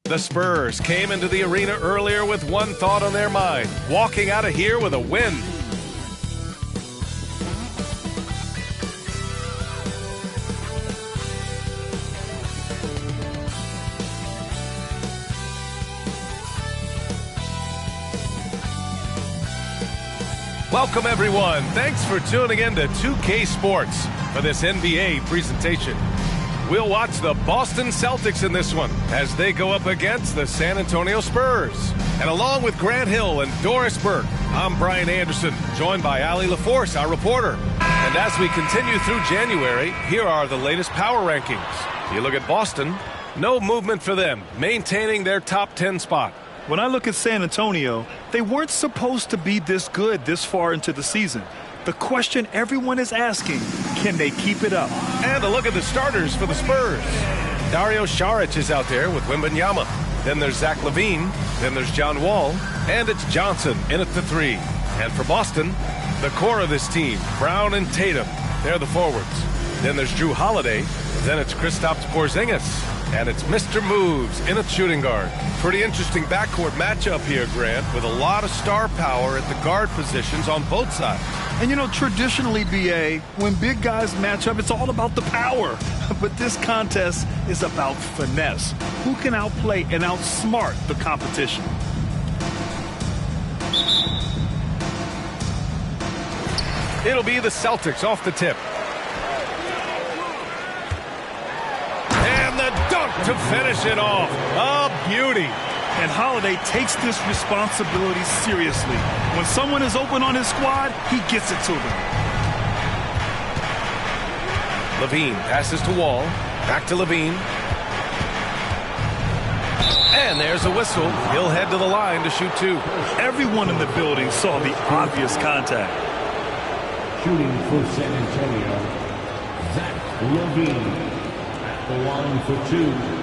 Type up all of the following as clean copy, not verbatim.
The Spurs came into the arena earlier with one thought on their mind, walking out of here with a win. Welcome, everyone. Thanks for tuning in to 2K Sports for this NBA presentation. We'll watch the Boston Celtics in this one as they go up against the San Antonio Spurs. And along with Grant Hill and Doris Burke, I'm Brian Anderson, joined by Allie LaForce, our reporter. And as we continue through January, here are the latest power rankings. You look at Boston, no movement for them, maintaining their top 10 spot. When I look at San Antonio, they weren't supposed to be this good this far into the season. The question everyone is asking, can they keep it up? And a look at the starters for the Spurs. Dario Saric is out there with Wembanyama. Then there's Zach LaVine. Then there's John Wall. And it's Johnson in at the 3. And for Boston, the core of this team, Brown and Tatum, they're the forwards. Then there's Drew Holiday. Then it's Kristaps Porzingis. And it's Mr. Moves in at shooting guard. Pretty interesting backcourt matchup here, Grant, with a lot of star power at the guard positions on both sides. And, you know, traditionally, B.A., when big guys match up, it's all about the power. But this contest is about finesse. Who can outplay and outsmart the competition? It'll be the Celtics off the tip. And the dunk to finish it off. A beauty. And Holiday takes this responsibility seriously. When someone is open on his squad, he gets it to them. LaVine passes to Wall. Back to LaVine. And there's a whistle. He'll head to the line to shoot 2. Everyone in the building saw the obvious contact. Shooting for San Antonio, Zach LaVine at the line for 2.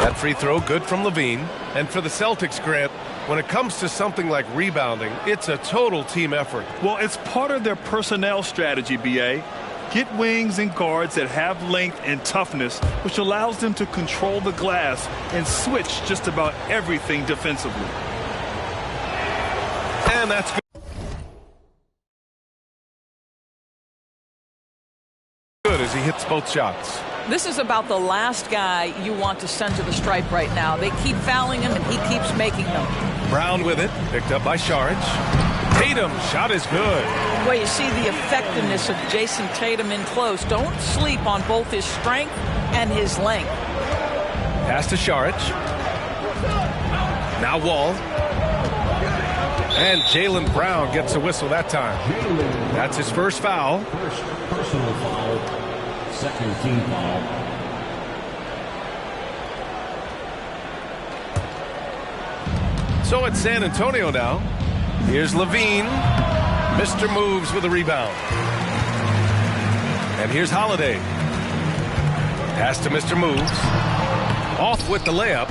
That free throw good from LaVine. And for the Celtics, Grant, when it comes to something like rebounding, it's a total team effort. Well, it's part of their personnel strategy, B.A. Get wings and guards that have length and toughness, which allows them to control the glass and switch just about everything defensively. And that's good as he hits both shots. This is about the last guy you want to send to the stripe right now. They keep fouling him, and he keeps making them. Brown with it, picked up by Saric. Tatum, shot is good. Well, you see the effectiveness of Jason Tatum in close. Don't sleep on both his strength and his length. Pass to Saric. Now Wall. And Jaylen Brown gets a whistle that time. That's his first foul. First personal foul. Second team foul. So it's San Antonio now. Here's LaVine. Mr. Moves with a rebound. And here's Holiday. Pass to Mr. Moves. Off with the layup.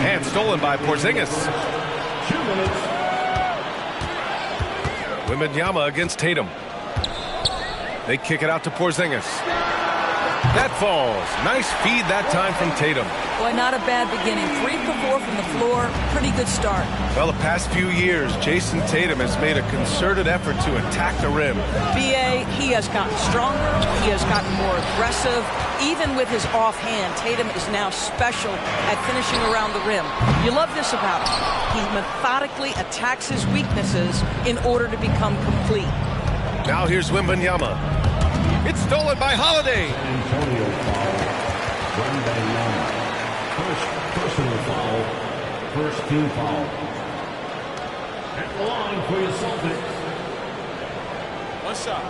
And stolen by Porzingis. 2 minutes. Wembanyama against Tatum. They kick it out to Porzingis. That falls. Nice feed that time from Tatum. Boy, not a bad beginning. 3 for 4 from the floor. Pretty good start. Well, the past few years, Jason Tatum has made a concerted effort to attack the rim. B.A., he has gotten stronger. He has gotten more aggressive. Even with his offhand, Tatum is now special at finishing around the rim. You love this about him. He methodically attacks his weaknesses in order to become complete. Now here's Wembanyama. It's stolen by Holiday. Antonio foul. Wembanyama. First personal foul. First team foul. At the line for your Celtics. One shot.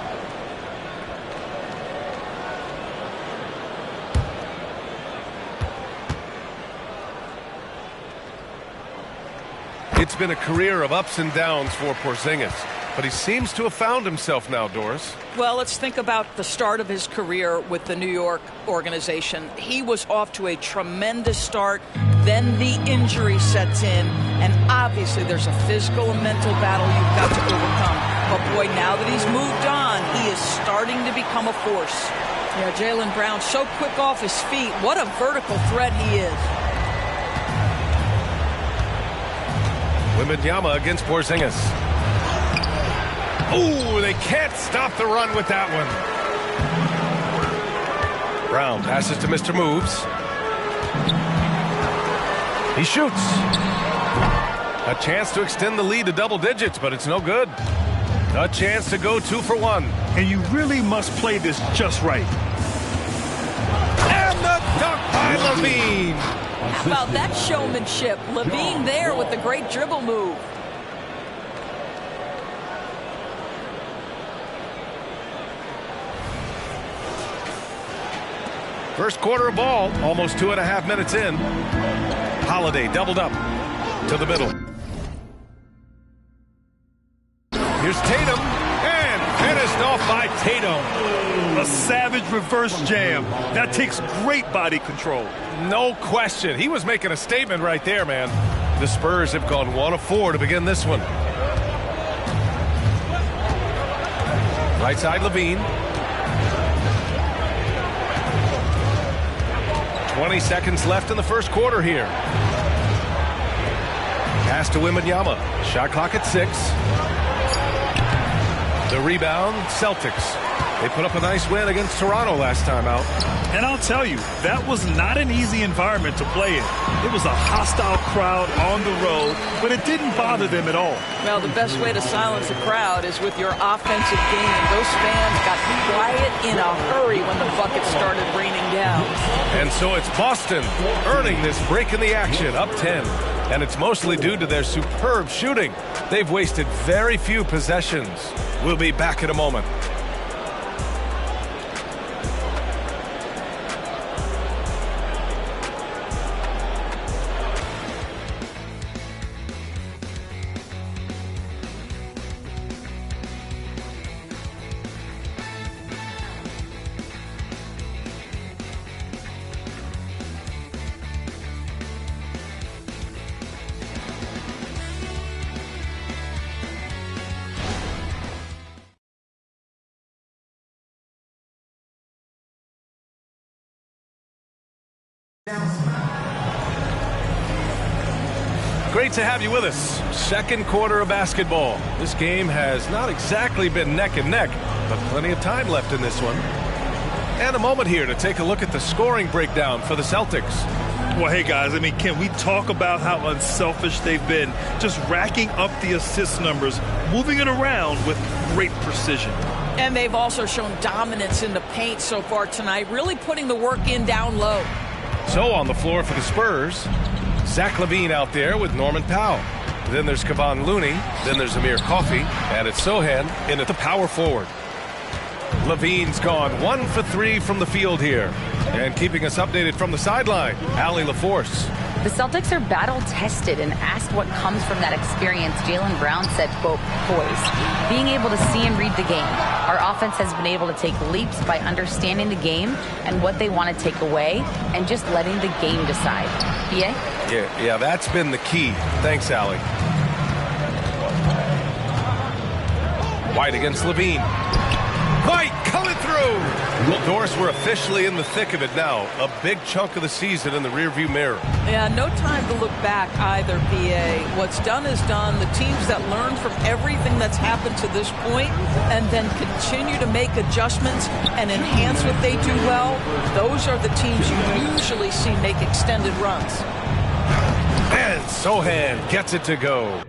It's been a career of ups and downs for Porzingis. but he seems to have found himself now, Doris. Well, let's think about the start of his career with the New York organization. He was off to a tremendous start. Then the injury sets in, and obviously there's a physical and mental battle you've got to overcome. But boy, now that he's moved on, he is starting to become a force. Yeah, Jaylen Brown so quick off his feet. What a vertical threat he is. Wembanyama against Porzingis. Ooh, they can't stop the run with that one. Brown passes to Mr. Moves. He shoots. A chance to extend the lead to double digits, but it's no good. A chance to go 2 for 1. And you really must play this just right. And the dunk by Levine. How about that showmanship? Levine there with the great dribble move. First quarter of ball, almost 2.5 minutes in. Holiday doubled up to the middle. Here's Tatum, and finished off by Tatum. A savage reverse jam. That takes great body control. No question. He was making a statement right there, man. The Spurs have gone 1 of 4 to begin this one. Right side, Levine. 20 seconds left in the first quarter here. Pass to Wembanyama. Shot clock at 6. The rebound, Celtics. They put up a nice win against Toronto last time out. And I'll tell you, that was not an easy environment to play in. It was a hostile crowd on the road, but it didn't bother them at all. Well, the best way to silence a crowd is with your offensive game. Those fans got quiet in a hurry when the buckets started raining down. And so it's Boston earning this break in the action, up 10. And it's mostly due to their superb shooting. They've wasted very few possessions. We'll be back in a moment. Great to have you with us. Second quarter of basketball. This game has not exactly been neck and neck, but plenty of time left in this one. And a moment here to take a look at the scoring breakdown for the Celtics. Well, hey, guys, I mean, can we talk about how unselfish they've been? Just racking up the assist numbers, moving it around with great precision. And they've also shown dominance in the paint so far tonight, really putting the work in down low. So on the floor for the Spurs, Zach LaVine out there with Norman Powell. Then there's Kevon Looney. Then there's Amir Coffey. And it's Sohan in at the power forward. LaVine's gone 1 for 3 from the field here. And keeping us updated from the sideline, Allie LaForce. The Celtics are battle-tested, and asked what comes from that experience, Jaylen Brown said, quote, poise. Being able to see and read the game. Our offense has been able to take leaps by understanding the game and what they want to take away and just letting the game decide. BA? Yeah, that's been the key. Thanks, Allie. White against Levine. White coming through. Well, Doris, we're officially in the thick of it now. A big chunk of the season in the rearview mirror. Yeah, no time to look back either, PA. What's done is done. The teams that learn from everything that's happened to this point and then continue to make adjustments and enhance what they do well, those are the teams you usually see make extended runs. And Sohan gets it to go.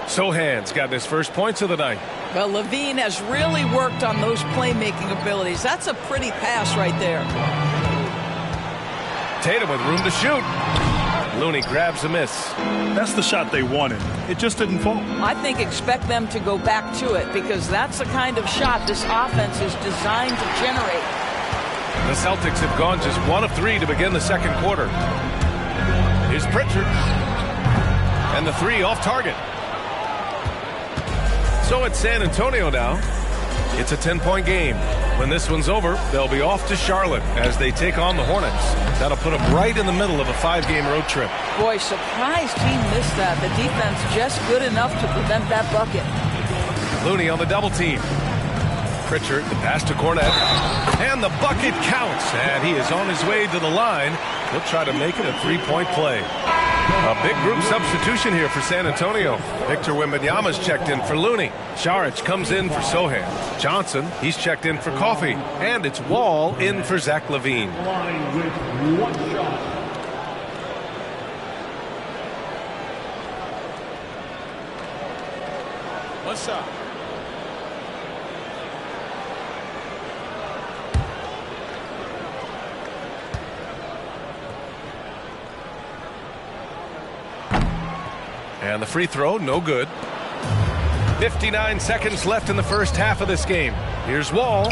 Sohan's gotten his first points of the night. Well, Levine has really worked on those playmaking abilities. That's a pretty pass right there. Tatum with room to shoot. Looney grabs a miss. That's the shot they wanted. It just didn't fall. I think expect them to go back to it because that's the kind of shot this offense is designed to generate. The Celtics have gone just 1 of 3 to begin the second quarter. Here's Pritchard. And the 3 off target. So it's San Antonio now. It's a 10-point game. When this one's over, they'll be off to Charlotte as they take on the Hornets. That'll put them right in the middle of a 5-game road trip. Boy, surprised he missed that. The defense just good enough to prevent that bucket. Looney on the double team. Pritchard, the pass to Cornette. And the bucket counts. And he is on his way to the line. He'll try to make it a 3-point play. A big group substitution here for San Antonio. Victor Wembanyama's checked in for Looney. Saric comes in for Sohan. Johnson, he's checked in for Coffey. And it's Wall in for Zach LaVine. Line with 1 shot. One shot. And the free throw, no good. 59 seconds left in the first half of this game. Here's Wall.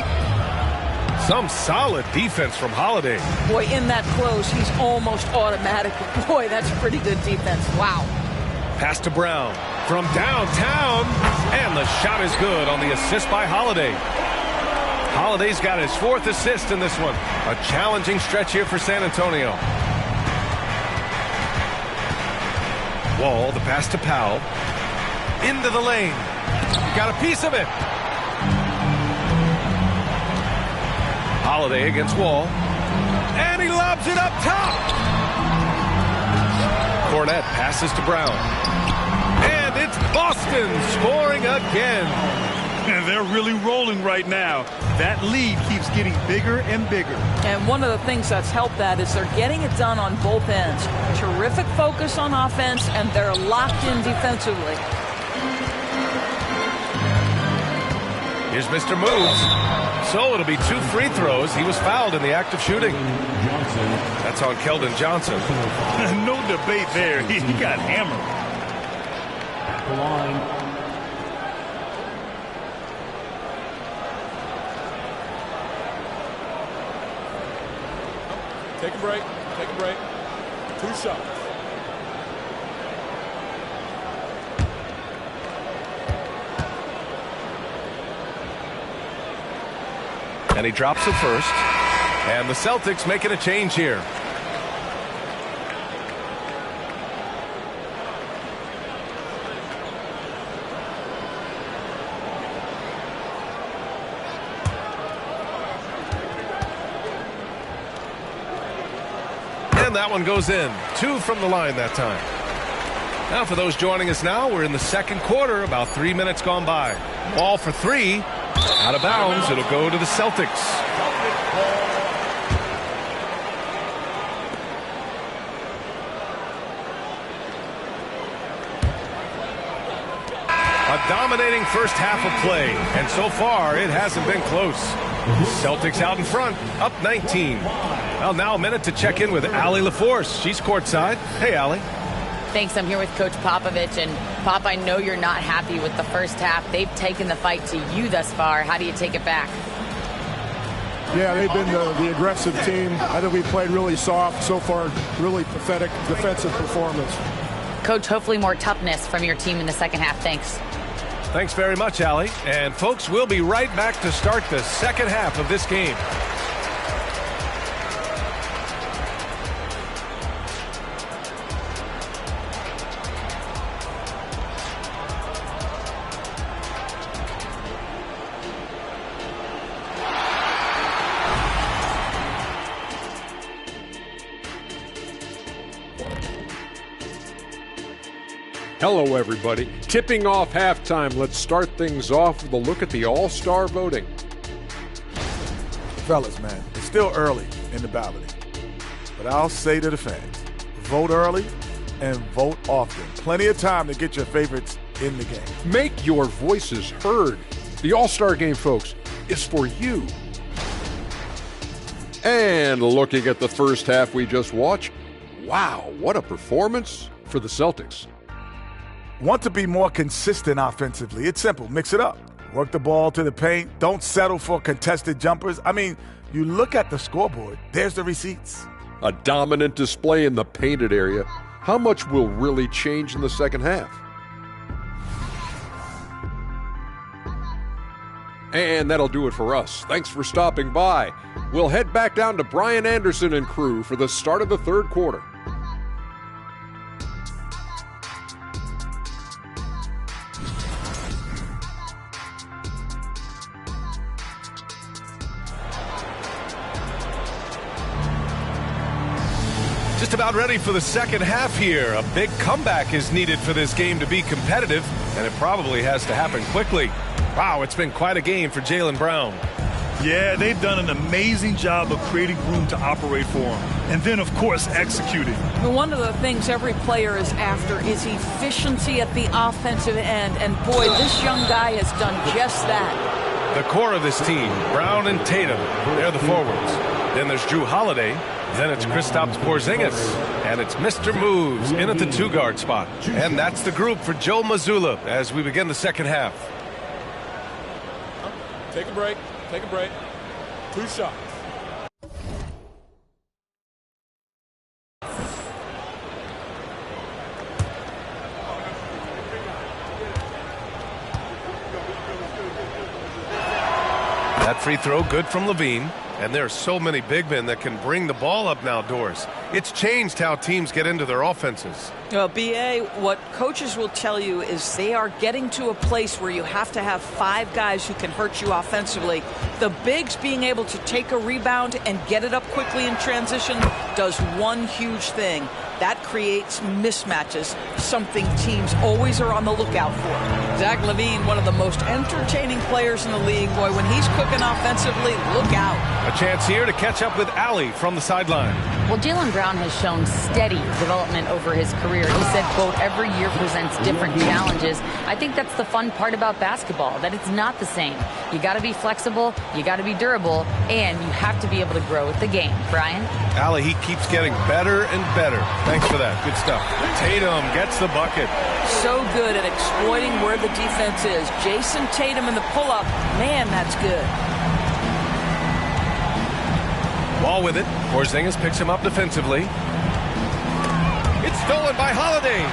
Some solid defense from Holiday. Boy, in that close, he's almost automatic. Boy, that's pretty good defense. Wow. Pass to Brown from downtown. And the shot is good on the assist by Holiday. Holiday's got his 4th assist in this one. A challenging stretch here for San Antonio. Wall, the pass to Powell. Into the lane. Got a piece of it. Holiday against Wall. And he lobs it up top. Cornette passes to Brown. And it's Boston scoring again. And they're really rolling right now. That lead keeps getting bigger and bigger. And one of the things that's helped that is they're getting it done on both ends. Terrific focus on offense, and they're locked in defensively. Here's Mr. Moves. So it'll be 2 free throws. He was fouled in the act of shooting. That's on Keldon Johnson. No debate there. He got hammered. At the line. Take a break. Take a break. 2 shots. And he drops it first. And the Celtics making a change here. And that one goes in. 2 from the line that time. Now for those joining us now, we're in the second quarter, about 3 minutes gone by. Ball for 3. Out of bounds, it'll go to the Celtics. A dominating first half of play, and so far it hasn't been close. Celtics out in front, up 19. Well, now a minute to check in with Allie LaForce. She's courtside. Hey, Allie. Thanks. I'm here with Coach Popovich. And, Pop, I know you're not happy with the first half. They've taken the fight to you thus far. How do you take it back? Yeah, they've been the aggressive team. I think we played really soft. So far, really pathetic defensive performance. Coach, hopefully more toughness from your team in the second half. Thanks. Thanks very much, Allie. And, folks, we'll be right back to start the second half of this game. Hello, everybody. Tipping off halftime. Let's start things off with a look at the All-Star voting. Fellas, man, it's still early in the balloting. But I'll say to the fans, vote early and vote often. Plenty of time to get your favorites in the game. Make your voices heard. The All-Star game, folks, is for you. And looking at the first half we just watched, wow, what a performance for the Celtics. Want to be more consistent offensively? It's simple. Mix it up. Work the ball to the paint. Don't settle for contested jumpers. I mean, you look at the scoreboard. There's the receipts. A dominant display in the painted area. How much will really change in the second half? And that'll do it for us. Thanks for stopping by. We'll head back down to Brian Anderson and crew for the start of the third quarter. Just about ready for the second half here. A big comeback is needed for this game to be competitive, and it probably has to happen quickly. Wow, it's been quite a game for Jaylen Brown. Yeah, they've done an amazing job of creating room to operate for him. And then, of course, executing. One of the things every player is after is efficiency at the offensive end. And, boy, this young guy has done just that. The core of this team, Brown and Tatum, they're the forwards. Then there's Drew Holiday. Then it's Kristaps Porzingis. And it's Mr. Moves in at the two-guard spot. And that's the group for Joe Mazzulla as we begin the second half. Take a break. Take a break. 2 shots. That free throw good from Levine. And there are so many big men that can bring the ball up now, Doris. It's changed how teams get into their offenses. Well, BA, what coaches will tell you is they are getting to a place where you have to have 5 guys who can hurt you offensively. The bigs being able to take a rebound and get it up quickly in transition does one huge thing. That creates mismatches, something teams always are on the lookout for. Zach LaVine, one of the most entertaining players in the league. Boy, when he's cooking offensively, look out. A chance here to catch up with Allie from the sideline. Well, Jaylen Brown has shown steady development over his career. He said, quote, every year presents different challenges. I think that's the fun part about basketball, that it's not the same. You got to be flexible, you got to be durable, and you have to be able to grow with the game. Brian? Allie, he keeps getting better and better. Thanks for that. Good stuff. Tatum gets the bucket. So good at exploiting where the defense is. Jason Tatum in the pull-up. Man, that's good. Ball with it. Porzingis picks him up defensively. It's stolen by Holiday.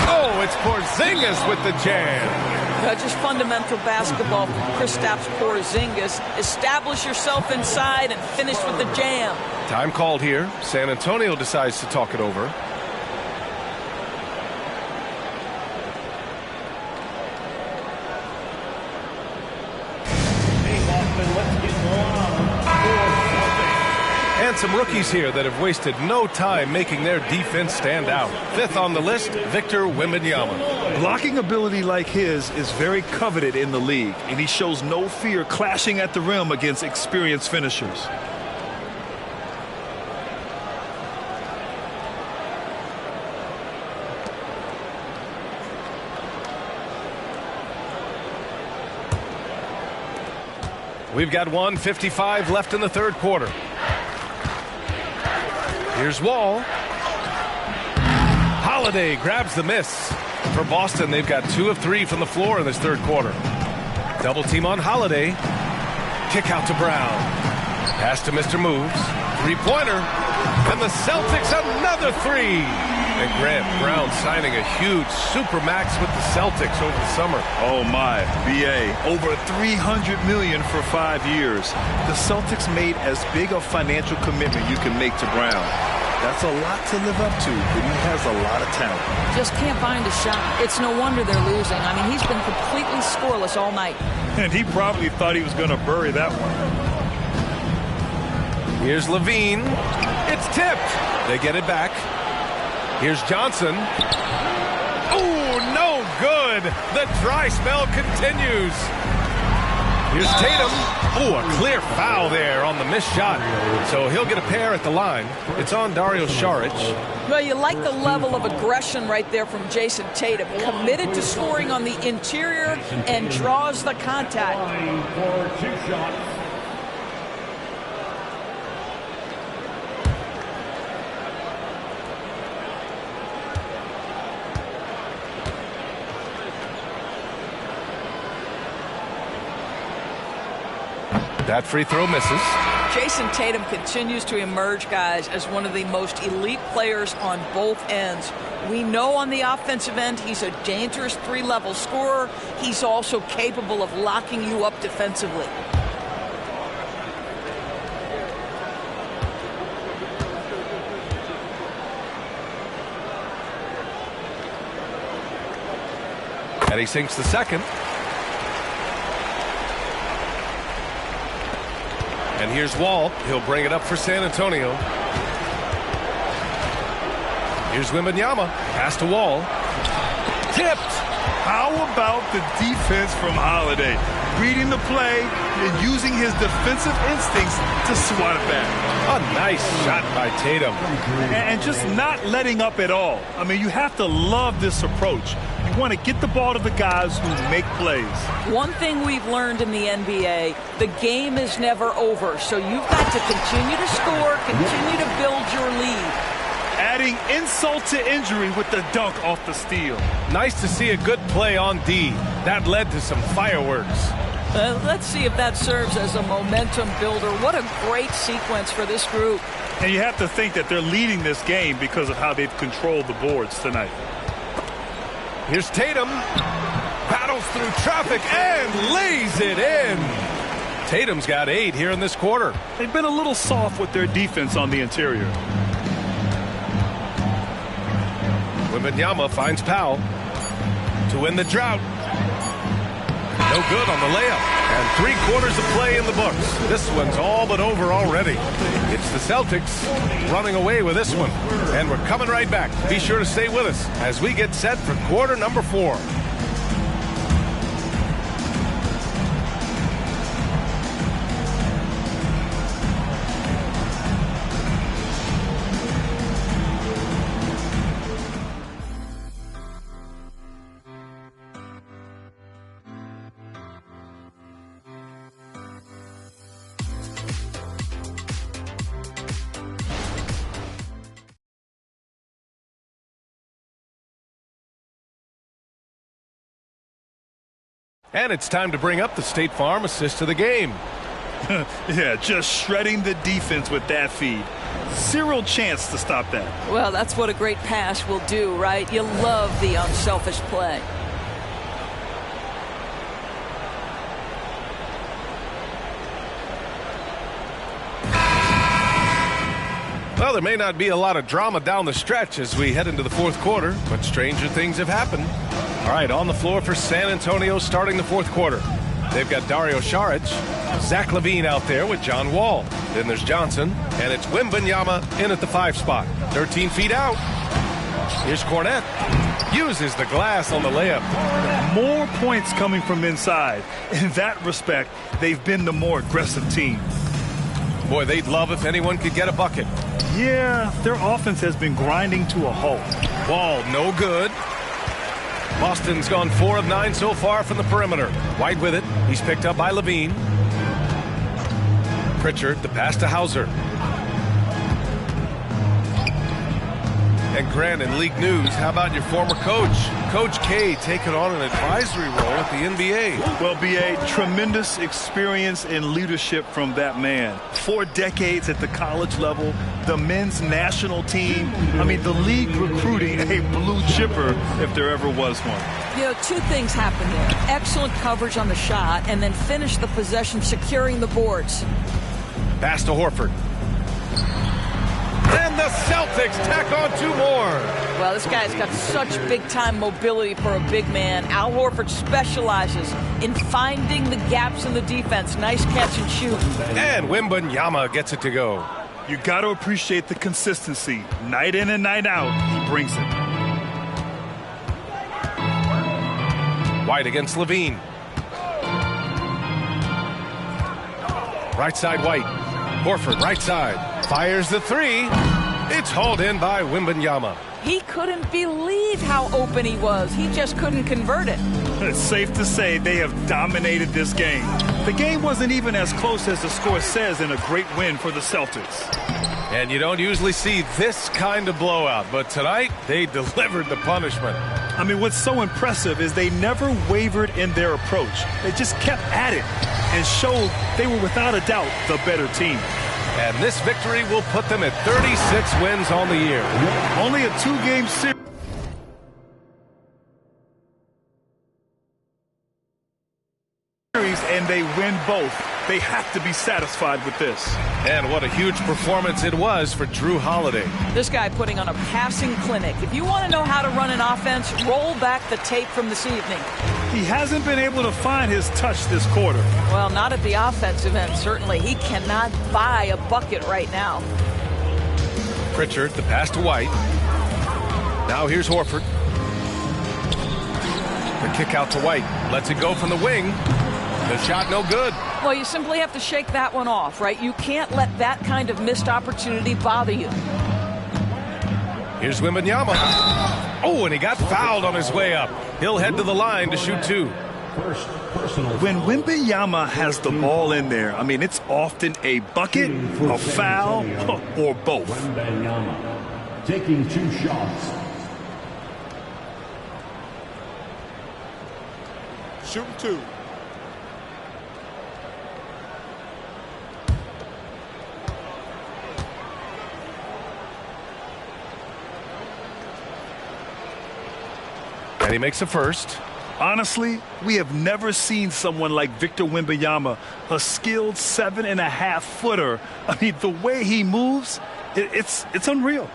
Oh, it's Porzingis with the jam. Just fundamental basketball for Kristaps Porzingis. Establish yourself inside and finish with the jam. Time called here. San Antonio decides to talk it over. And some rookies here that have wasted no time making their defense stand out. 5th on the list, Victor Wembanyama. Blocking ability like his is very coveted in the league, and he shows no fear clashing at the rim against experienced finishers. We've got 1:55 left in the third quarter. Here's Wall. Holiday grabs the miss. For Boston, they've got 2 of 3 from the floor in this third quarter. Double team on Holiday. Kick out to Brown. Pass to Mr. Moves. 3-pointer. And the Celtics another 3. And Grant, Brown signing a huge supermax with the Celtics over the summer. Oh my, BA, over $300 million for 5 years. The Celtics made as big a financial commitment you can make to Brown. That's a lot to live up to, but he has a lot of talent. Just can't find a shot. It's no wonder they're losing. I mean, he's been completely scoreless all night. And he probably thought he was going to bury that one. Here's Levine. It's tipped. They get it back. Here's Johnson. Oh, no good. The dry spell continues. Here's Tatum. Oh, a clear foul there on the missed shot. So he'll get a pair at the line. It's on Dario Saric. Well, you like the level of aggression right there from Jason Tatum. Committed to scoring on the interior and draws the contact. For 2 shots. That free throw misses. Jason Tatum continues to emerge, guys, as one of the most elite players on both ends. We know on the offensive end he's a dangerous three-level scorer. He's also capable of locking you up defensively. And he sinks the second. And here's Wall. He'll bring it up for San Antonio. Here's Wembanyama. Pass to Wall. Tipped. How about the defense from Holiday? Reading the play and using his defensive instincts to swat it back. A nice shot by Tatum. And just not letting up at all. I mean, you have to love this approach. You want to get the ball to the guys who make plays. One thing we've learned in the NBA, the game is never over. So you've got to continue to score, continue to build your lead. Adding insult to injury with the dunk off the steal. Nice to see a good play on D. That led to some fireworks. Let's see if that serves as a momentum builder. What a great sequence for this group. And you have to think that they're leading this game because of how they've controlled the boards tonight. Here's Tatum. Battles through traffic and lays it in. Tatum's got 8 here in this quarter. They've been a little soft with their defense on the interior. Wembanyama finds Powell to win the drought. No good on the layup. And 3 quarters of play in the books. This one's all but over already. It's the Celtics running away with this one. And we're coming right back. Be sure to stay with us as we get set for quarter number 4. And it's time to bring up the State Farm assist to the game. Yeah, just shredding the defense with that feed. Zero chance to stop that. Well, that's what a great pass will do, right? You love the unselfish play. Well, there may not be a lot of drama down the stretch as we head into the 4th quarter, but stranger things have happened. All right, on the floor for San Antonio starting the 4th quarter. They've got Dario Saric, Zach LaVine out there with John Wall. Then there's Johnson, and it's Wembanyama in at the 5 spot. 13 feet out. Here's Cornette. Uses the glass on the layup. More points coming from inside. In that respect, they've been the more aggressive team. Boy, they'd love if anyone could get a bucket. Yeah, their offense has been grinding to a halt. Wall, no good. Boston's gone 4 of 9 so far from the perimeter. White with it. He's picked up by LaVine. Pritchard, the pass to Hauser. And Grant in league news, how about your former coach? Coach K taking on an advisory role at the NBA. Well, B.A., tremendous experience and leadership from that man. 4 decades at the college level, the men's national team. I mean, the league recruiting a blue chipper if there ever was one. You know, 2 things happened there. Excellent coverage on the shot, and then finish the possession securing the boards. Pass to Horford. And the Celtics tack on 2 more. Well, this guy's got such big-time mobility for a big man. Al Horford specializes in finding the gaps in the defense. Nice catch and shoot. And Wembanyama gets it to go. You got to appreciate the consistency. Night in and night out, he brings it. White against LaVine. Right side White. Horford right side. Fires the 3. It's hauled in by Wembanyama. He couldn't believe how open he was. He just couldn't convert it. It's safe to say they have dominated this game. The game wasn't even as close as the score says in a great win for the Celtics. And you don't usually see this kind of blowout, but tonight they delivered the punishment. I mean, what's so impressive is they never wavered in their approach. They just kept at it and showed they were without a doubt the better team. And this victory will put them at 36 wins on the year. Only a 2-game series. And they win both. They have to be satisfied with this. And what a huge performance it was for Drew Holiday. This guy putting on a passing clinic. If you want to know how to run an offense, roll back the tape from this evening. He hasn't been able to find his touch this quarter. Well, not at the offensive end, certainly. He cannot buy a bucket right now. Pritchard, the pass to White. Now here's Horford. The kick out to White. Lets it go from the wing. The shot no good. Well, you simply have to shake that one off, right? You can't let that kind of missed opportunity bother you. Here's Wembanyama. Oh, and he got fouled on his way up. He'll head to the line to shoot 2. When Wembanyama has the ball in there, I mean, it's often a bucket, a foul, or both. Wembanyama taking 2 shots. Shooting 2. And he makes a first. Honestly, we have never seen someone like Victor Wembanyama, a skilled 7.5-footer. I mean, the way he moves, it's unreal.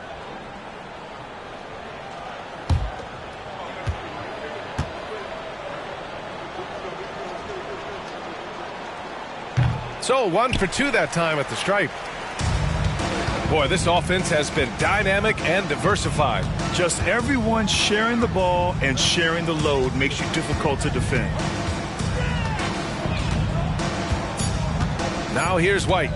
So 1 for 2 that time at the stripe. Boy, this offense has been dynamic and diversified. Just everyone sharing the ball and sharing the load makes you difficult to defend. Now here's White.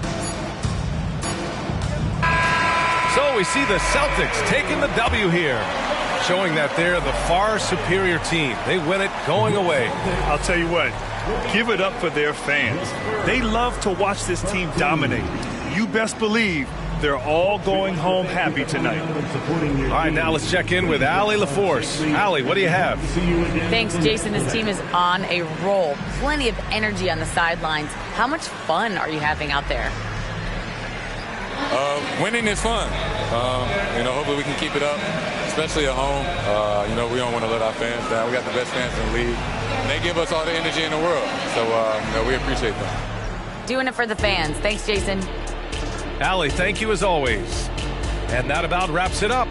So we see the Celtics taking the W here, showing that they're the far superior team. They win it going away. I'll tell you what, give it up for their fans. They love to watch this team dominate. You best believe they're all going home happy tonight. All right, now let's check in with Allie LaForce. Allie, what do you have? Thanks, Jason. This team is on a roll. Plenty of energy on the sidelines. How much fun are you having out there? Winning is fun. Hopefully we can keep it up, especially at home. We don't want to let our fans down. We got the best fans in the league. And they give us all the energy in the world. So, we appreciate them. Doing it for the fans. Thanks, Jason. Allie, thank you as always. And that about wraps it up.